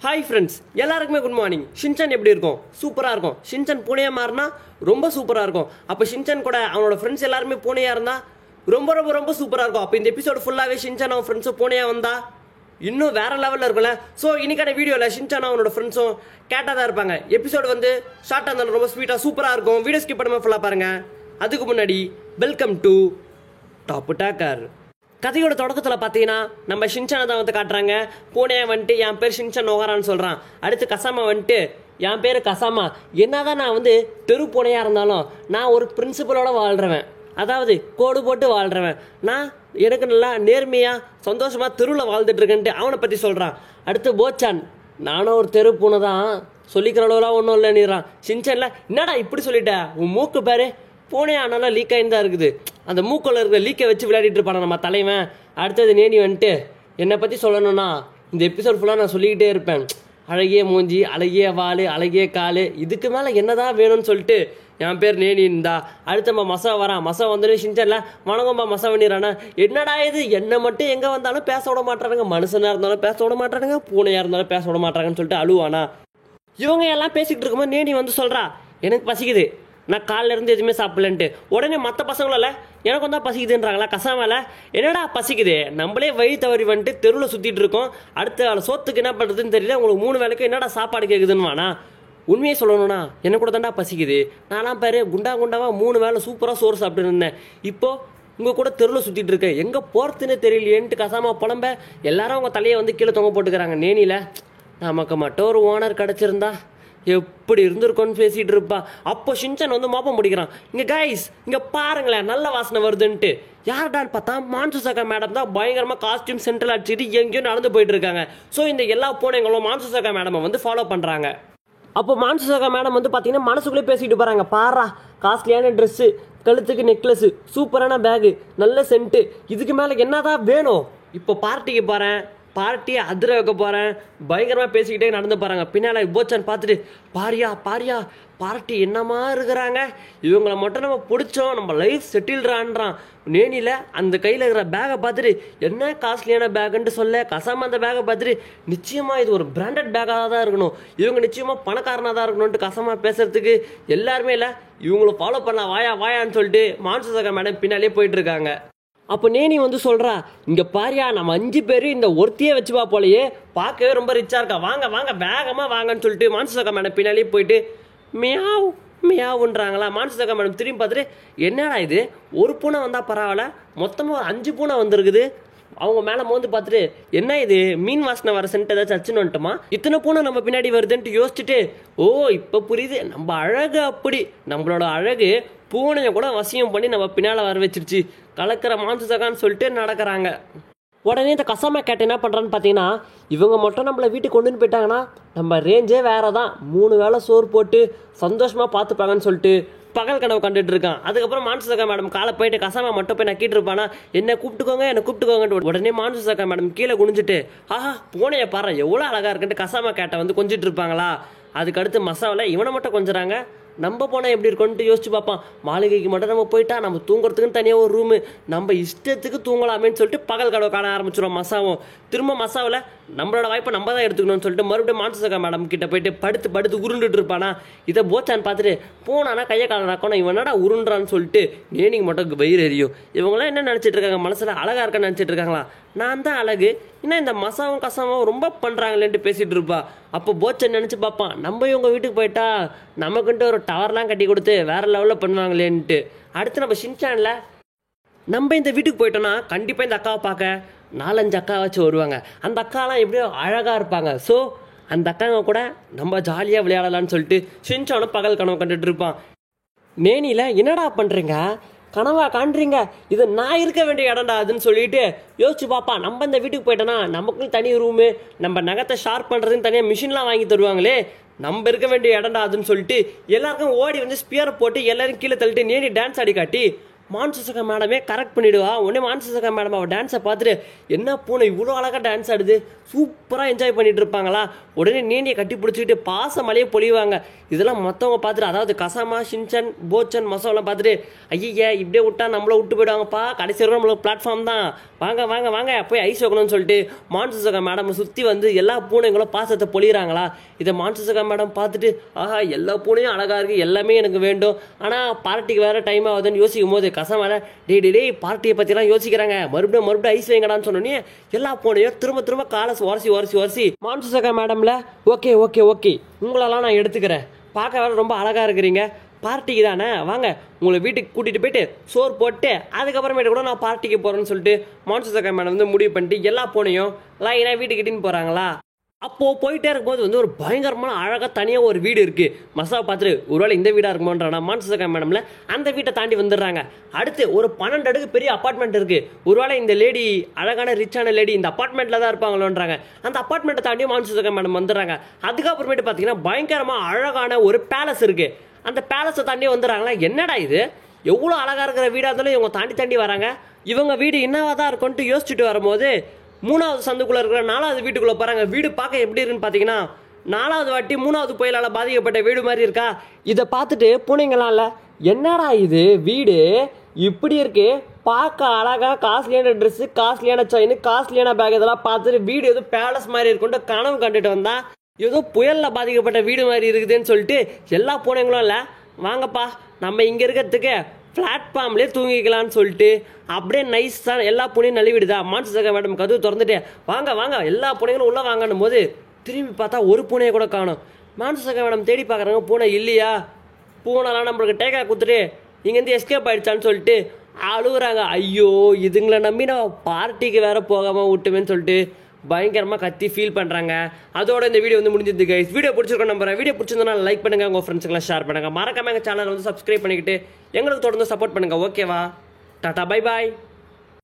Hi friends, எல்லாருக்குமே good morning. Shinchan எப்படி இருக்கும்? சூப்பராக இருக்கும். ஷின்சான் பூனையா மாறினா ரொம்ப சூப்பராக இருக்கும். அப்போ ஷின்சான் கூட அவனோட ஃப்ரெண்ட்ஸ் எல்லாருமே பூனையா இருந்தா ரொம்ப ரொம்ப ரொம்ப சூப்பராக இருக்கும். அப்போ இந்த எபிசோடு ஃபுல்லாகவே ஷின்சான் அவன் ஃப்ரெண்ட்ஸும் பூனையா வந்தா இன்னும் வேற லெவலில் இருக்கும்ல. ஸோ இன்னைக்கான வீடியோவில் ஷின்சான் அவனோட ஃப்ரெண்ட்ஸும் கேட்டாக தான் இருப்பாங்க. எபிசோடு வந்து ஷார்ட்டாக இருந்தாலும் ரொம்ப ஸ்வீட்டாக சூப்பராக இருக்கும். வீடியோ ஸ்கிப் பண்ணாமல் ஃபுல்லாக பாருங்க. அதுக்கு முன்னாடி வெல்கம் டு டாப் டாக்கர். கதையோட தொடக்கத்தில் பார்த்தீங்கன்னா நம்ம ஷின்சானை தான் வந்து காட்டுறாங்க. பூனையை வந்துட்டு என் பேர் ஷின்சான் நோகரான்னு சொல்கிறான். அடுத்து கசாமா வந்துட்டு என் பேர் கசாமா. என்னதான் நான் வந்து தெரு பூனையாக இருந்தாலும் நான் ஒரு பிரின்சிபலோட வாழ்கிறவன், அதாவது கோடு போட்டு வாழ்கிறவன். நான் எனக்கு நல்லா நேர்மையாக சந்தோஷமாக தெருவில் வாழ்ந்துட்டு இருக்கேன்ட்டு அவனை பற்றி சொல்கிறான். அடுத்து போச்சான், நானும் ஒரு தெரு பூனை தான், சொல்லிக்கிற அளவுலாம் ஒன்றும் இல்லைன்னுறான். ஷின்சான்ல என்னடா இப்படி சொல்லிட்ட, உன் மூக்கு பாரு பூனையா நல்லா லீக் ஆகிட்டு தான் இருக்குது, அந்த மூக்கில் இருக்கிற லீக்கை வச்சு விளையாடிட்டு இருப்பான நம்ம தலைவன். அடுத்தது நேனி வந்துட்டு என்னை பற்றி சொல்லணும்னா இந்த எபிசோட் ஃபுல்லாக நான் சொல்லிக்கிட்டே இருப்பேன். அழகிய மூஞ்சி, அழகிய வால், அழகிய கால், இதுக்கு மேலே என்னதான் வேணும்னு சொல்லிட்டு என் பேர் நேனி இருந்தா. அடுத்த மசா வரான். மசா வந்தோடனே ஷின்சான்ல வணக்கம்பா மசா பண்ணிடுறானா. என்னடா இது, என்னை மட்டும் எங்கே வந்தாலும் பேச விட மாட்டானுங்க, மனுஷனாக இருந்தாலும் பேச விட மாட்டானுங்க, பூனையாக இருந்தாலும் பேச விட மாட்டாங்கன்னு சொல்லிட்டு அழுவானா. இவங்க எல்லாம் பேசிக்கிட்டு இருக்கும்போது நேனி வந்து சொல்கிறா, எனக்கு பசிக்குது, நான் காலில் இருந்து எதுவுமே சாப்பிடலன்ட்டு. உடனே மற்ற பசங்களால எனக்கு தான் பசிக்குதுன்றாங்களா. கசாமல என்னடா பசிக்குது, நம்மளே வழி தவறி வந்துட்டு தெருவில் சுற்றிட்டு இருக்கோம், அடுத்த சோத்துக்கு என்ன பண்ணுறதுன்னு தெரியல, உங்களுக்கு 3 வேளைக்கு என்னடா சாப்பாடு கேட்குதுன்னு வானா. உண்மையை சொல்லணும்னா எனக்கு கூட தாண்டா பசிக்குது, நான்லாம் பாரு குண்டாவாக 3 வேளை சூப்பராக சோறு சாப்பிட்டு இருந்தேன், இப்போது உங்கள் கூட தெருவில் சுற்றிட்டு இருக்கேன், எங்கே போகிறதுன்னு தெரியலையேன்ட்டு கசாமா புலம்ப எல்லாரும் அவங்க தலையை வந்து கீழே தொங்க போட்டுக்கிறாங்க. நேனியில் நமக்கு மட்டும் ஒரு ஓனர் கிடச்சிருந்தா எப்படி இருந்திருக்கோன்னு பேசிட்டு இருப்பா. அப்போ ஷின்சான் வந்து மோப்பம் முடிக்கிறான். இங்கே கைஸ் இங்கே பாருங்களேன், நல்ல வாசனை வருதுன்ட்டு. யார்டான்னு பார்த்தா மான்சுசாக்கா மேடம் தான் பயங்கரமாக காஸ்டியூம் சென்ட்ரல் அடிச்சுட்டு எங்கேயும் நடந்து போயிட்டு இருக்காங்க. ஸோ இந்த எல்லா பூனைங்களும் மான்சுசாக்கா மேடமை வந்து ஃபாலோ பண்ணுறாங்க. அப்போ மான்சுசாக்கா மேடம் வந்து பார்த்தீங்கன்னா மனசுக்குள்ளே பேசிட்டு போகிறாங்க. பாரா காஸ்ட்லியான ட்ரெஸ்ஸு, கழுத்துக்கு நெக்லஸ்ஸு, சூப்பரான பேகு, நல்ல சென்ட்டு, இதுக்கு மேலே என்னதான் வேணும்? இப்போ பார்ட்டிக்கு போகிறேன், பார்ட்டியை அதிர வைக்க போகிறேன், பயங்கரமாக பேசிக்கிட்டே நடந்து போகிறாங்க. பின்னால் போச்சான் பார்த்துட்டு பாரியா பாரியா பார்ட்டி என்னமா இருக்கிறாங்க, இவங்களை மட்டும் நம்ம பிடிச்சோம், நம்ம லைஃப் செட்டில்றான்றான். நேனியில் அந்த கையில் இருக்கிற பேகை பார்த்துட்டு என்ன காஸ்ட்லியான பேக்குன்ட்டு சொல்ல, கசாம அந்த பேகை பார்த்துட்டு நிச்சயமாக இது ஒரு பிராண்டட் பேக்காக தான் இருக்கணும், இவங்க நிச்சயமாக பணக்காரனாக தான் இருக்கணும்ன்ட்டு கசாமா பேசுறதுக்கு எல்லாருமே இல்லை, இவங்களை ஃபாலோ பண்ணலாம் வாயா வாயான்னு சொல்லிட்டு மான்சுசாக்கா மேடம் பின்னாலே போயிட்டு இருக்காங்க. அப்போ நேனி வந்து சொல்கிறா, இங்கே பாரியா நம்ம 5 பேர் இந்த ஒருத்தையே வச்சுப்பா போலையே, பார்க்கவே ரொம்ப ரிச்சாக இருக்கா, வாங்க வாங்க வேகமாக வாங்கன்னு சொல்லிட்டு மான்சுசாக்கா மேடம் பின்னாலே போயிட்டு மியாவ் மியாவுன்றாங்களா. மான்சுசாக்கா மேடம் திரும்பி பார்த்துட்டு என்னடா இது, ஒரு பூனை வந்தால் பரவாயில்ல, மொத்தமாக 5 பூனை வந்திருக்குது. அவங்க மேலே மோந்து பார்த்துட்டு என்ன இது மீன் வாசனை வர சென்ட் ஏதாச்சும் அச்சுன்னு வந்துட்டோமா, இத்தனை பூனை நம்ம பின்னாடி வருதுன்ட்டு யோசிச்சுட்டு, ஓ இப்போ புரியுது, நம்ம அழகு அப்படி, நம்மளோட அழகு பூனையை கூட வசியம் பண்ணி நம்ம பின்னால் வர வச்சிருச்சு, கலக்கிற மான்சுசாக்கான்னு சொல்லிட்டு நடக்கிறாங்க. உடனே இந்த கசாமா கேட்டு என்ன பண்ணுறான்னு பார்த்தீங்கன்னா, இவங்க மட்டும் நம்மளை வீட்டுக்கு கொண்டுன்னு போயிட்டாங்கன்னா நம்ம ரேஞ்சே வேறு தான், 3 வேளை சோறு போட்டு சந்தோஷமாக பார்த்துப்பாங்கன்னு சொல்லிட்டு பகல் கனவு கண்டுட்டு இருக்கான். அதுக்கப்புறம் மான்சுசாக்கா மேடம் காலை போயிட்டு கசாமா மட்டும் போய் நக்கிட்டு இருப்பானா, என்ன கூப்பிட்டுக்கோங்கன்ட்டு. உடனே மான்சுசாக்கா மேடம் கீழே குனிஞ்சிட்டு ஆஹா பூனையை பாரு எவ்வளோ அழகாக இருக்குன்ட்டு கசாமா கேட்டை வந்து கொஞ்சிட்டு இருப்பாங்களா. அதுக்கடுத்து மசாவில் இவனை மட்டும் கொஞ்சறாங்க, நம்ம போனால் எப்படி இருக்கும்ட்டு யோசிச்சு பார்ப்பான். மாளிகைக்கு மட்டும் நம்ம போயிட்டா நம்ம தூங்குறதுக்குன்னு தனியாக ஒரு ரூமு, நம்ம இஷ்டத்துக்கு தூங்கலாமேன்னு சொல்லிட்டு பகல் கனவு காண ஆரம்பிச்சிடும் மசாவும். திரும்ப மசாவில் நம்மளோட வாய்ப்பை நம்ம தான் எடுத்துக்கணும்னு சொல்லிட்டு மறுபடியும் மான்சுசாக்கா மேடம் கிட்ட போயிட்டு படுத்து உருண்டுட்டு இருப்பானா. இதை போச்சான்னு பார்த்துட்டு போனானா கையை கால நடக்கணும், இவனடா உருண்டுறான்னு சொல்லிட்டு நேனிக்கு மட்டும் வயிறு எரியும். இவங்களாம் என்ன நினச்சிட்டு இருக்காங்க, மனசில் அழகாக இருக்கான்னு நினச்சிட்டு இருக்காங்களா, நான் தான் அழகு, இன்னும் இந்த மசாவும் கசாவும் ரொம்ப பண்ணுறாங்களேன்ட்டு பேசிகிட்டு இருப்பா. அப்போ போச்சன் நினச்சி பார்ப்பான், நம்ம இவங்க வீட்டுக்கு போயிட்டா நமக்குன்ட்டு ஒரு டவர்லாம் கட்டி கொடுத்து வேறு லெவலில் பண்ணுவாங்களேன்ட்டு. அடுத்து நம்ம ஷின்சானில் நம்ம இந்த வீட்டுக்கு போயிட்டோன்னா கண்டிப்பாக இந்த அக்காவை பார்க்க 4-5 அக்கா வச்சு வருவாங்க. அந்த அக்காலாம் எப்படியோ அழகாக இருப்பாங்க. ஸோ அந்த அக்காங்க கூட நம்ம ஜாலியாக விளையாடலான்னு சொல்லிட்டு ஷின்சானும் பகல் கனவு கண்டுட்டு இருப்பான். நேனியில் என்னடா பண்ணுறீங்க, கனவா காண்றீங்க, இது நான் இருக்க வேண்டிய இடம்டா அதுன்னு சொல்லிட்டு யோசிச்சு பாப்பா. நம்ம இந்த வீட்டுக்கு போயிட்டோன்னா நமக்குன்னு தனி ரூமு, நம்ம நகத்தை ஷார்ப் பண்ணுறதுன்னு தனியாக மிஷின்லாம் வாங்கி தருவாங்களே, நம்ம இருக்க வேண்டிய இடம்டா அதுன்னு சொல்லிட்டு எல்லாருக்கும் ஓடி வந்து ஸ்பியரை போட்டு எல்லாரும் கீழே தள்ளிட்டு நேனி டான்ஸ் ஆடி காட்டி மான்சசகா மேடமே கரெக்ட் பண்ணிவிடுவா. உடனே மான்சசகா மேடம் அவள் டான்ஸை பார்த்துட்டு என்ன பூனை இவ்வளோ அழகாக டான்ஸ் ஆடுது, சூப்பராக என்ஜாய் பண்ணிட்டு இருப்பாங்களா. உடனே நீண்டியை கட்டி பிடிச்சிக்கிட்டு பாச மலையை பொழிவாங்க. இதெல்லாம் மற்றவங்க பார்த்துட்டு, அதாவது கசாமா, ஷின்சன், போச்சன், மசோலாம் பார்த்துட்டு ஐயா இப்படியே விட்டா நம்மளை விட்டு போயிடுவாங்கப்பா, கடைசி வரைக்கும் நம்மளுக்கு பிளாட்ஃபார்ம் தான், வாங்க வாங்க வாங்க போய் ஐஸ் வைக்கணும்னு சொல்லிட்டு மான்சசகா மேடம் சுற்றி வந்து எல்லா பூனைங்களும் பாசத்தை பொழிகிறாங்களா. இதை மான்சசகா மேடம் பார்த்துட்டு ஆஹா எல்லா பூனையும் அழகாக இருக்குது, எல்லாமே எனக்கு வேண்டும், ஆனால் பார்ட்டிக்கு வேறு டைம் ஆகுதுன்னு யோசிக்கும் போது கசாமால டே பார்ட்டியை பற்றிலாம் யோசிக்கிறாங்க, மறுபடியும் ஐஸ் வைங்கடான்னு சொன்னோன்னே எல்லா பூனையும் திரும்ப காலை உரசி மான்சசகா மேடம்ல ஓகே உங்களெல்லாம் நான் எடுத்துக்கிறேன், பார்க்க வேற ரொம்ப அழகாக இருக்கிறீங்க, பார்ட்டிக்கு தானே வாங்க உங்களை வீட்டுக்கு கூட்டிகிட்டு போயிட்டு சோறு போட்டு அதுக்கப்புறமேட்டு கூட நான் பார்ட்டிக்கு போகிறேன்னு சொல்லிட்டு மான்சசகா மேடம் வந்து முடிவு பண்ணிட்டு எல்லா பூனையும் லைனாக வீட்டுக்கிட்டின்னு போகிறாங்களா. அப்போது போயிட்டே இருக்கும்போது வந்து ஒரு பயங்கரமான அழகாக தனியாக ஒரு வீடு இருக்குது. மசாவை பார்த்துட்டு ஒருவேளை இந்த வீடாக இருக்குமோன்றானா மான்சசகா மேடம்ல அந்த வீட்டை தாண்டி வந்துடுறாங்க. அடுத்து ஒரு 12 அடுக்கு பெரிய அப்பார்ட்மெண்ட் இருக்குது. ஒருவேளை இந்த லேடி அழகான ரிச்சான லேடி இந்த அப்பார்ட்மெண்ட்டில் தான் இருப்பாங்களோன்றாங்க. அந்த அப்பார்ட்மெண்ட்டை தாண்டி மான்சசகா மேடம் வந்துடுறாங்க. அதுக்கப்புறமேட்டு பார்த்தீங்கன்னா பயங்கரமாக அழகான ஒரு பேலஸ் இருக்குது. அந்த பேலஸை தாண்டி வந்துடுறாங்களா. என்னடா இது எவ்வளோ அழகாக இருக்கிற வீடாக இருந்தாலும் இவங்க தாண்டி வராங்க, இவங்க வீடு என்னவா தான் இருக்கும்ட்டு யோசிச்சுட்டு வரும்போது 3வது சந்துக்குள்ளே இருக்கிற 4வது வீட்டுக்குள்ளே போகிறாங்க. வீடு பார்க்க எப்படி இருக்குன்னு பார்த்தீங்கன்னா 4வது வாட்டி 3வது புயலால் பாதிக்கப்பட்ட வீடு மாதிரி இருக்கா. இதை பார்த்துட்டு பூனைங்களாம் இல்லை என்னடா இது வீடு இப்படி இருக்கு, பார்க்க அழகாக காஸ்ட்லியான ட்ரெஸ்ஸு, காஸ்ட்லியான செயின், காஸ்ட்லியான பேக் இதெல்லாம் பார்த்துட்டு வீடு ஏதோ பேலஸ் மாதிரி இருக்குன்ட்டு கனவு கண்டுட்டு வந்தா ஏதோ புயலில் பாதிக்கப்பட்ட வீடு மாதிரி இருக்குதுன்னு சொல்லிட்டு எல்லா பூனைங்களும் இல்லை வாங்கப்பா நம்ம இங்கே இருக்கிறதுக்கு பிளாட்ஃபார்ம்லேயே தூங்கிக்கலான்னு சொல்லிட்டு அப்படியே நைஸாக எல்லா பூனையும் நழுவிடுதா. மான்சசகா மேடம் கதவு திறந்துட்டு வாங்க எல்லா பூனைகளும் உள்ளே வாங்கணும் போது திரும்பி பார்த்தா ஒரு பூனையை கூட காணும். மான்சசகா மேடம் தேடி பார்க்குறாங்க, பூனை இல்லையா, பூனைலாம் நம்மளுக்கு டேக்கா கொடுத்துட்டு இங்கேருந்து எஸ்கேப் ஆகிடுச்சான்னு சொல்லிட்டு அழுகுறாங்க. ஐயோ இதுங்களை நம்பி நான் பார்ட்டிக்கு வேற போகாமல் விட்டுமேன்னு சொல்லிட்டு பயங்கரமாக கத்தி ஃபீல் பண்ணுறாங்க. அதோட இந்த வீடியோ வந்து முடிஞ்சது கைஸ். வீடியோ பிடிச்சிருக்கோம் நம்புறேன். வீடியோ பிடிச்சிருந்தா லைக் பண்ணுங்கள், உங்கள் ஃப்ரெண்ட்ஸுக்கெல்லாம் ஷேர் பண்ணுங்கள், மறக்காம எங்கள் சேனலை வந்து சப்ஸ்கிரைப் பண்ணிக்கிட்டு எங்களுக்கு தொடர்ந்து சப்போர்ட் பண்ணுங்கள். ஓகேவா, டாடா பை பாய்.